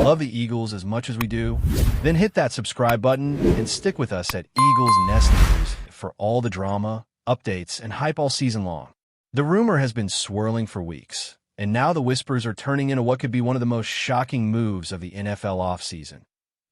Love the Eagles as much as we do? Then hit that subscribe button and stick with us at Eagles Nest News for all the drama, updates, and hype all season long. The rumor has been swirling for weeks, and now the whispers are turning into what could be one of the most shocking moves of the NFL offseason.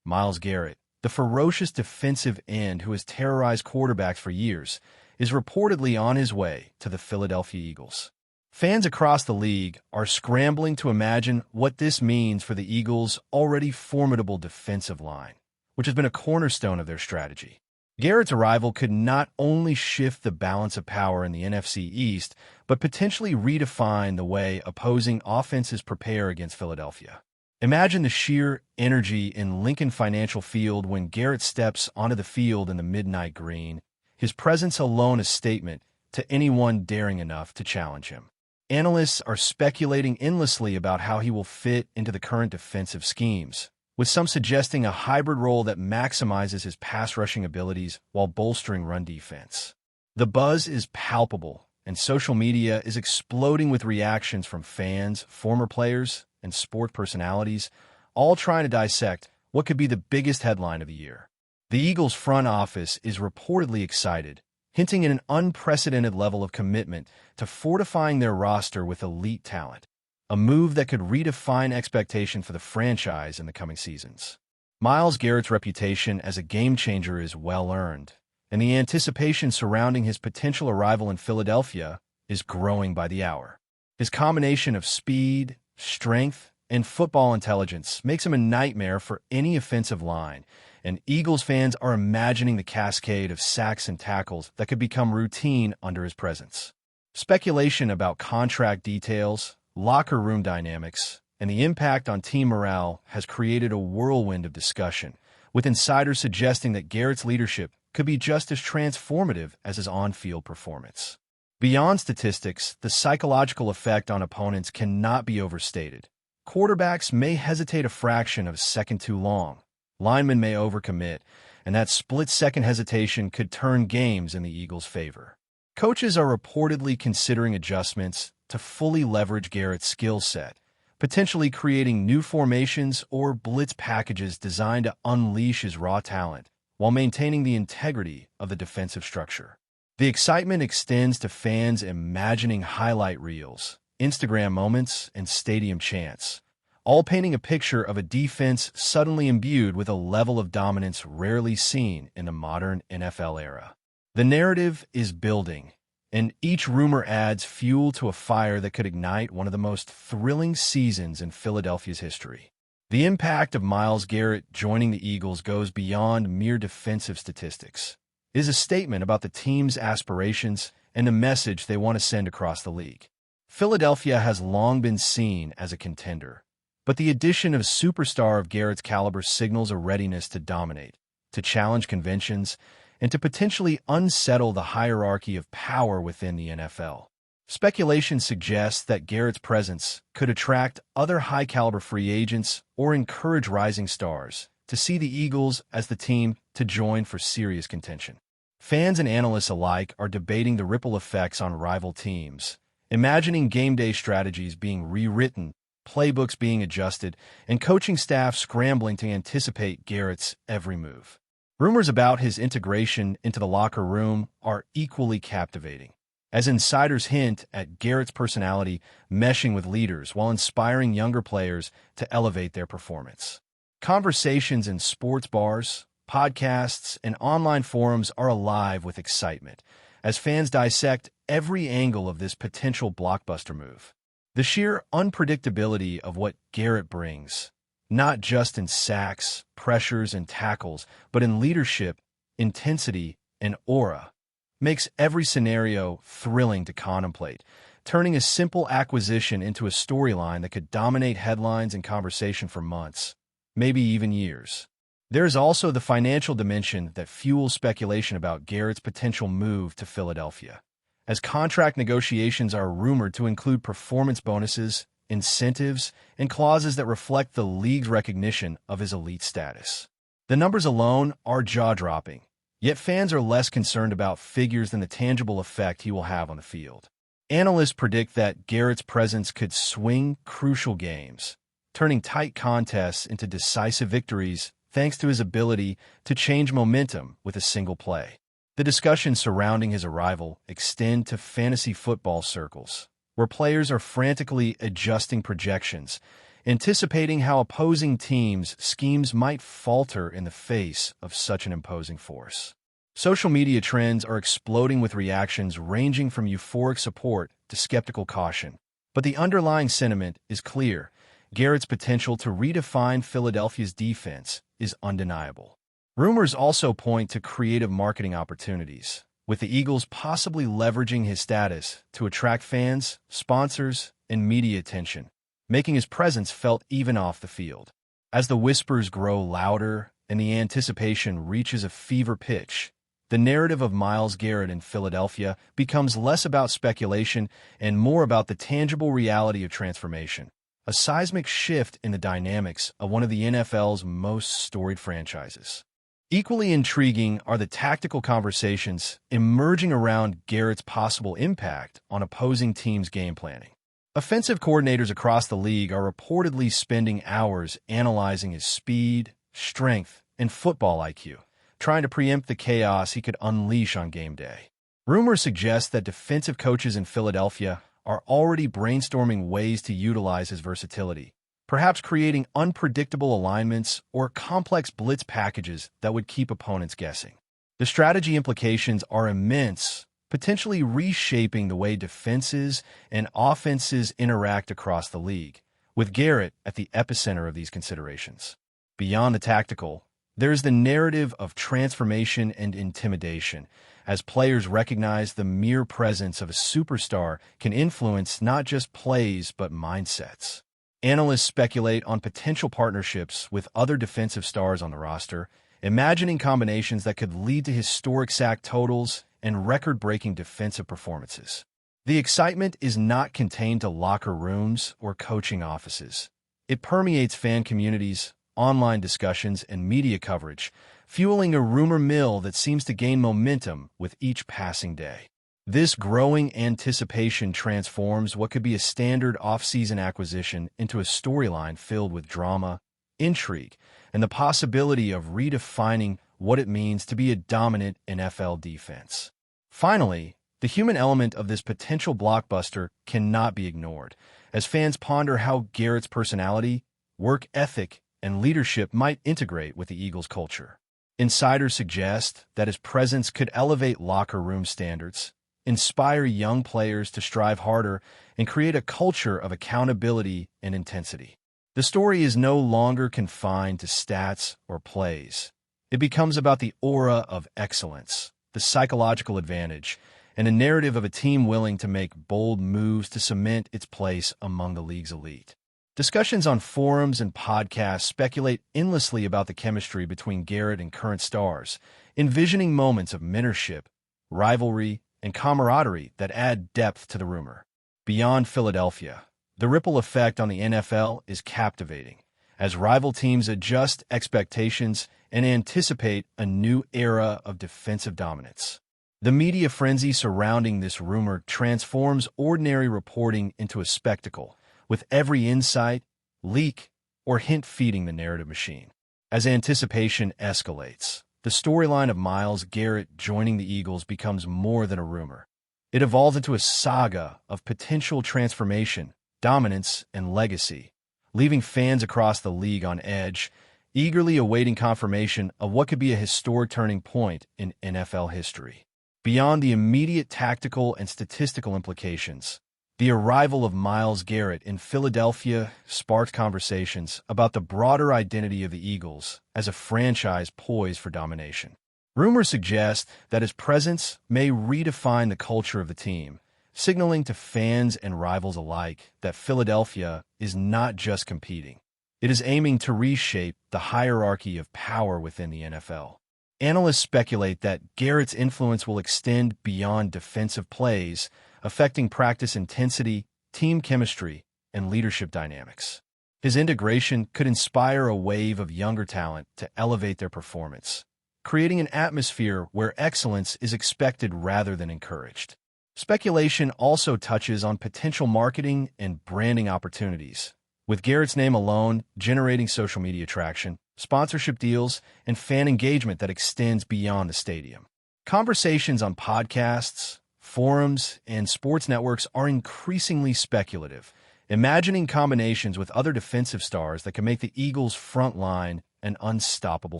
Myles Garrett, the ferocious defensive end who has terrorized quarterbacks for years, is reportedly on his way to the Philadelphia Eagles. Fans across the league are scrambling to imagine what this means for the Eagles' already formidable defensive line, which has been a cornerstone of their strategy. Garrett's arrival could not only shift the balance of power in the NFC East, but potentially redefine the way opposing offenses prepare against Philadelphia. Imagine the sheer energy in Lincoln Financial Field when Garrett steps onto the field in the midnight green, his presence alone a statement to anyone daring enough to challenge him. Analysts are speculating endlessly about how he will fit into the current defensive schemes, with some suggesting a hybrid role that maximizes his pass-rushing abilities while bolstering run defense. The buzz is palpable, and social media is exploding with reactions from fans, former players, and sport personalities, all trying to dissect what could be the biggest headline of the year. The Eagles' front office is reportedly excited, hinting at an unprecedented level of commitment to fortifying their roster with elite talent, a move that could redefine expectation for the franchise in the coming seasons. Myles Garrett's reputation as a game-changer is well-earned, and the anticipation surrounding his potential arrival in Philadelphia is growing by the hour. His combination of speed, strength, and football intelligence makes him a nightmare for any offensive line, and Eagles fans are imagining the cascade of sacks and tackles that could become routine under his presence. Speculation about contract details, locker room dynamics, and the impact on team morale has created a whirlwind of discussion, with insiders suggesting that Garrett's leadership could be just as transformative as his on-field performance. Beyond statistics, the psychological effect on opponents cannot be overstated. Quarterbacks may hesitate a fraction of a second too long. Linemen may overcommit, and that split-second hesitation could turn games in the Eagles' favor. Coaches are reportedly considering adjustments to fully leverage Garrett's skill set, potentially creating new formations or blitz packages designed to unleash his raw talent while maintaining the integrity of the defensive structure. The excitement extends to fans imagining highlight reels, Instagram moments, and stadium chants, all painting a picture of a defense suddenly imbued with a level of dominance rarely seen in the modern NFL era. The narrative is building, and each rumor adds fuel to a fire that could ignite one of the most thrilling seasons in Philadelphia's history. The impact of Myles Garrett joining the Eagles goes beyond mere defensive statistics. It is a statement about the team's aspirations and the message they want to send across the league. Philadelphia has long been seen as a contender, but the addition of a superstar of Garrett's caliber signals a readiness to dominate, to challenge conventions, and to potentially unsettle the hierarchy of power within the NFL. Speculation suggests that Garrett's presence could attract other high-caliber free agents or encourage rising stars to see the Eagles as the team to join for serious contention. Fans and analysts alike are debating the ripple effects on rival teams, imagining game day strategies being rewritten, playbooks being adjusted, and coaching staff scrambling to anticipate Garrett's every move. Rumors about his integration into the locker room are equally captivating, as insiders hint at Garrett's personality meshing with leaders while inspiring younger players to elevate their performance. Conversations in sports bars, podcasts, and online forums are alive with excitement as fans dissect every angle of this potential blockbuster move. The sheer unpredictability of what Garrett brings, not just in sacks, pressures, and tackles, but in leadership, intensity, and aura, makes every scenario thrilling to contemplate, turning a simple acquisition into a storyline that could dominate headlines and conversation for months, maybe even years. There is also the financial dimension that fuels speculation about Garrett's potential move to Philadelphia, as contract negotiations are rumored to include performance bonuses, incentives, and clauses that reflect the league's recognition of his elite status. The numbers alone are jaw-dropping, yet fans are less concerned about figures than the tangible effect he will have on the field. Analysts predict that Garrett's presence could swing crucial games, turning tight contests into decisive victories thanks to his ability to change momentum with a single play. The discussions surrounding his arrival extend to fantasy football circles, where players are frantically adjusting projections, anticipating how opposing teams' schemes might falter in the face of such an imposing force. Social media trends are exploding with reactions ranging from euphoric support to skeptical caution. But the underlying sentiment is clear. Garrett's potential to redefine Philadelphia's defense is undeniable. Rumors also point to creative marketing opportunities, with the Eagles possibly leveraging his status to attract fans, sponsors, and media attention, making his presence felt even off the field. As the whispers grow louder and the anticipation reaches a fever pitch, the narrative of Myles Garrett in Philadelphia becomes less about speculation and more about the tangible reality of transformation, a seismic shift in the dynamics of one of the NFL's most storied franchises. Equally intriguing are the tactical conversations emerging around Garrett's possible impact on opposing teams' game planning. Offensive coordinators across the league are reportedly spending hours analyzing his speed, strength, and football IQ, trying to preempt the chaos he could unleash on game day. Rumors suggest that defensive coaches in Philadelphia are already brainstorming ways to utilize his versatility, perhaps creating unpredictable alignments or complex blitz packages that would keep opponents guessing. The strategy implications are immense, potentially reshaping the way defenses and offenses interact across the league, with Garrett at the epicenter of these considerations. Beyond the tactical, there's the narrative of transformation and intimidation, as players recognize the mere presence of a superstar can influence not just plays but mindsets. Analysts speculate on potential partnerships with other defensive stars on the roster, imagining combinations that could lead to historic sack totals and record-breaking defensive performances. The excitement is not contained to locker rooms or coaching offices. It permeates fan communities, online discussions, and media coverage, fueling a rumor mill that seems to gain momentum with each passing day. This growing anticipation transforms what could be a standard off-season acquisition into a storyline filled with drama, intrigue, and the possibility of redefining what it means to be a dominant NFL defense. Finally, the human element of this potential blockbuster cannot be ignored, as fans ponder how Garrett's personality, work ethic, and leadership might integrate with the Eagles' culture. Insiders suggest that his presence could elevate locker room standards, inspire young players to strive harder, and create a culture of accountability and intensity. The story is no longer confined to stats or plays. It becomes about the aura of excellence, the psychological advantage, and a narrative of a team willing to make bold moves to cement its place among the league's elite. Discussions on forums and podcasts speculate endlessly about the chemistry between Garrett and current stars, envisioning moments of mentorship, rivalry, and camaraderie that add depth to the rumor. Beyond Philadelphia, the ripple effect on the NFL is captivating, as rival teams adjust expectations and anticipate a new era of defensive dominance. The media frenzy surrounding this rumor transforms ordinary reporting into a spectacle, with every insight, leak, or hint feeding the narrative machine. As anticipation escalates, the storyline of Myles Garrett joining the Eagles becomes more than a rumor. It evolves into a saga of potential transformation, dominance, and legacy, leaving fans across the league on edge, eagerly awaiting confirmation of what could be a historic turning point in NFL history. Beyond the immediate tactical and statistical implications, the arrival of Myles Garrett in Philadelphia sparked conversations about the broader identity of the Eagles as a franchise poised for domination. Rumors suggest that his presence may redefine the culture of the team, signaling to fans and rivals alike that Philadelphia is not just competing. It is aiming to reshape the hierarchy of power within the NFL. Analysts speculate that Garrett's influence will extend beyond defensive plays, affecting practice intensity, team chemistry, and leadership dynamics. His integration could inspire a wave of younger talent to elevate their performance, creating an atmosphere where excellence is expected rather than encouraged. Speculation also touches on potential marketing and branding opportunities, with Garrett's name alone generating social media traction, sponsorship deals, and fan engagement that extends beyond the stadium. Conversations on podcasts, forums, and sports networks are increasingly speculative, imagining combinations with other defensive stars that can make the Eagles' front line an unstoppable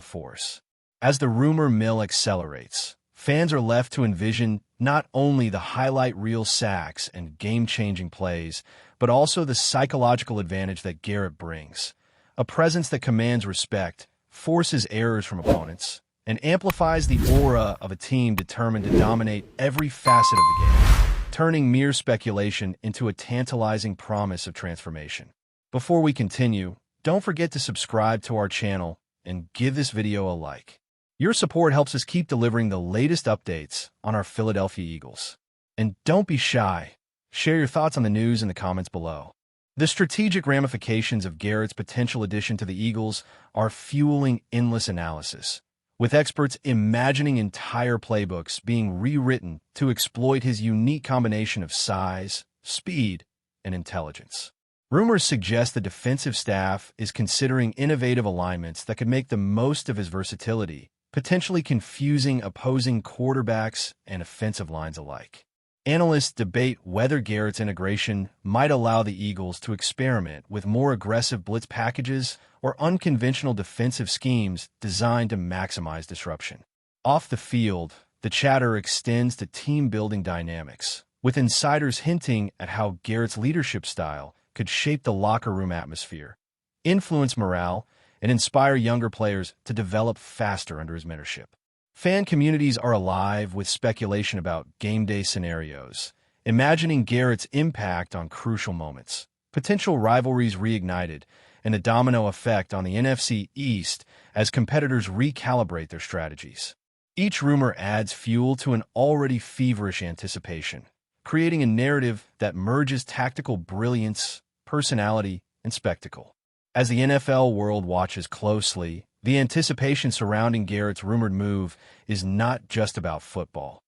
force. As the rumor mill accelerates, fans are left to envision not only the highlight reel sacks and game-changing plays, but also the psychological advantage that Garrett brings. A presence that commands respect, forces errors from opponents, and amplifies the aura of a team determined to dominate every facet of the game, turning mere speculation into a tantalizing promise of transformation. Before we continue, don't forget to subscribe to our channel and give this video a like. Your support helps us keep delivering the latest updates on our Philadelphia Eagles. And don't be shy. Share your thoughts on the news in the comments below. The strategic ramifications of Garrett's potential addition to the Eagles are fueling endless analysis, with experts imagining entire playbooks being rewritten to exploit his unique combination of size, speed, and intelligence. Rumors suggest the defensive staff is considering innovative alignments that could make the most of his versatility, potentially confusing opposing quarterbacks and offensive lines alike. Analysts debate whether Garrett's integration might allow the Eagles to experiment with more aggressive blitz packages or unconventional defensive schemes designed to maximize disruption. Off the field, the chatter extends to team-building dynamics, with insiders hinting at how Garrett's leadership style could shape the locker room atmosphere, influence morale, and inspire younger players to develop faster under his mentorship. Fan communities are alive with speculation about game day scenarios, imagining Garrett's impact on crucial moments, potential rivalries reignited, and a domino effect on the NFC East as competitors recalibrate their strategies. Each rumor adds fuel to an already feverish anticipation, creating a narrative that merges tactical brilliance, personality, and spectacle. As the NFL world watches closely, the anticipation surrounding Garrett's rumored move is not just about football.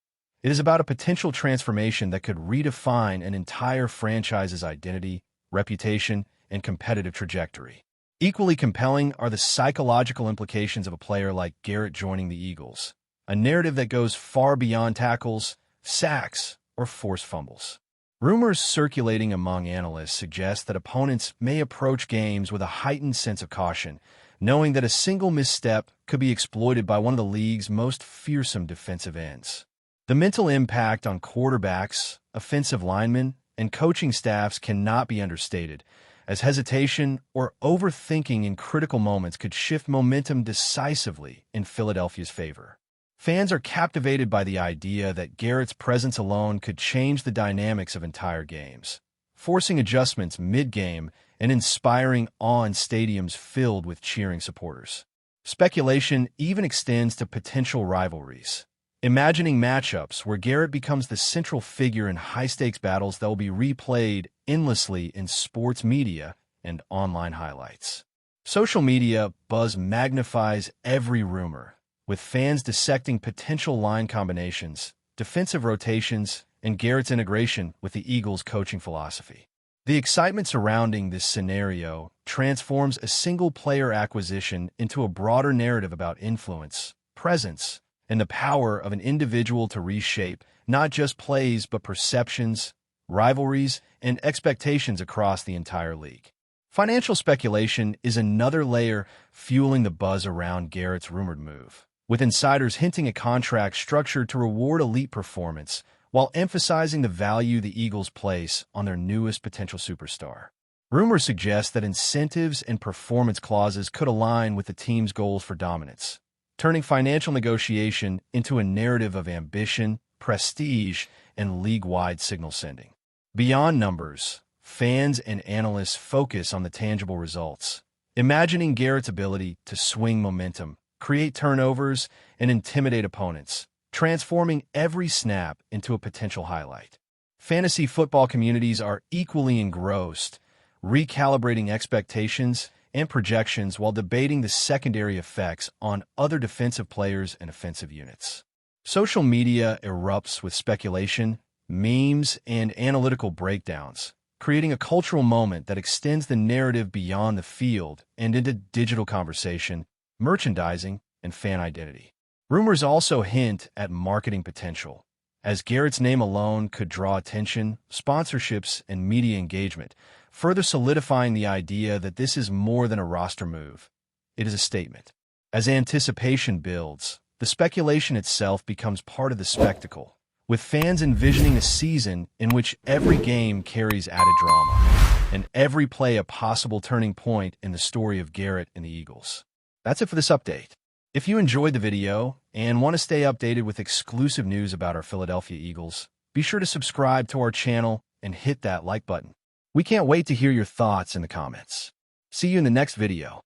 It is about a potential transformation that could redefine an entire franchise's identity, reputation, and competitive trajectory. Equally compelling are the psychological implications of a player like Garrett joining the Eagles, a narrative that goes far beyond tackles, sacks, or forced fumbles. Rumors circulating among analysts suggest that opponents may approach games with a heightened sense of caution, knowing that a single misstep could be exploited by one of the league's most fearsome defensive ends. The mental impact on quarterbacks, offensive linemen, and coaching staffs cannot be understated, as hesitation or overthinking in critical moments could shift momentum decisively in Philadelphia's favor. Fans are captivated by the idea that Garrett's presence alone could change the dynamics of entire games, forcing adjustments mid-game and inspiring awe in stadiums filled with cheering supporters. Speculation even extends to potential rivalries, imagining matchups where Garrett becomes the central figure in high-stakes battles that will be replayed endlessly in sports media and online highlights. Social media buzz magnifies every rumor, with fans dissecting potential line combinations, defensive rotations, and Garrett's integration with the Eagles' coaching philosophy. The excitement surrounding this scenario transforms a single-player acquisition into a broader narrative about influence, presence, and the power of an individual to reshape not just plays but perceptions, rivalries, and expectations across the entire league. Financial speculation is another layer fueling the buzz around Garrett's rumored move, with insiders hinting at contracts structured to reward elite performance while emphasizing the value the Eagles place on their newest potential superstar. Rumors suggest that incentives and performance clauses could align with the team's goals for dominance, turning financial negotiation into a narrative of ambition, prestige, and league-wide signal sending. Beyond numbers, fans and analysts focus on the tangible results, imagining Garrett's ability to swing momentum, create turnovers, and intimidate opponents, transforming every snap into a potential highlight. Fantasy football communities are equally engrossed, recalibrating expectations and projections while debating the secondary effects on other defensive players and offensive units. Social media erupts with speculation, memes, and analytical breakdowns, creating a cultural moment that extends the narrative beyond the field and into digital conversation, merchandising, and fan identity. Rumors also hint at marketing potential, as Garrett's name alone could draw attention, sponsorships, and media engagement, further solidifying the idea that this is more than a roster move. It is a statement. As anticipation builds, the speculation itself becomes part of the spectacle, with fans envisioning a season in which every game carries added drama, and every play a possible turning point in the story of Garrett and the Eagles. That's it for this update. If you enjoyed the video and want to stay updated with exclusive news about our Philadelphia Eagles, be sure to subscribe to our channel and hit that like button. We can't wait to hear your thoughts in the comments. See you in the next video.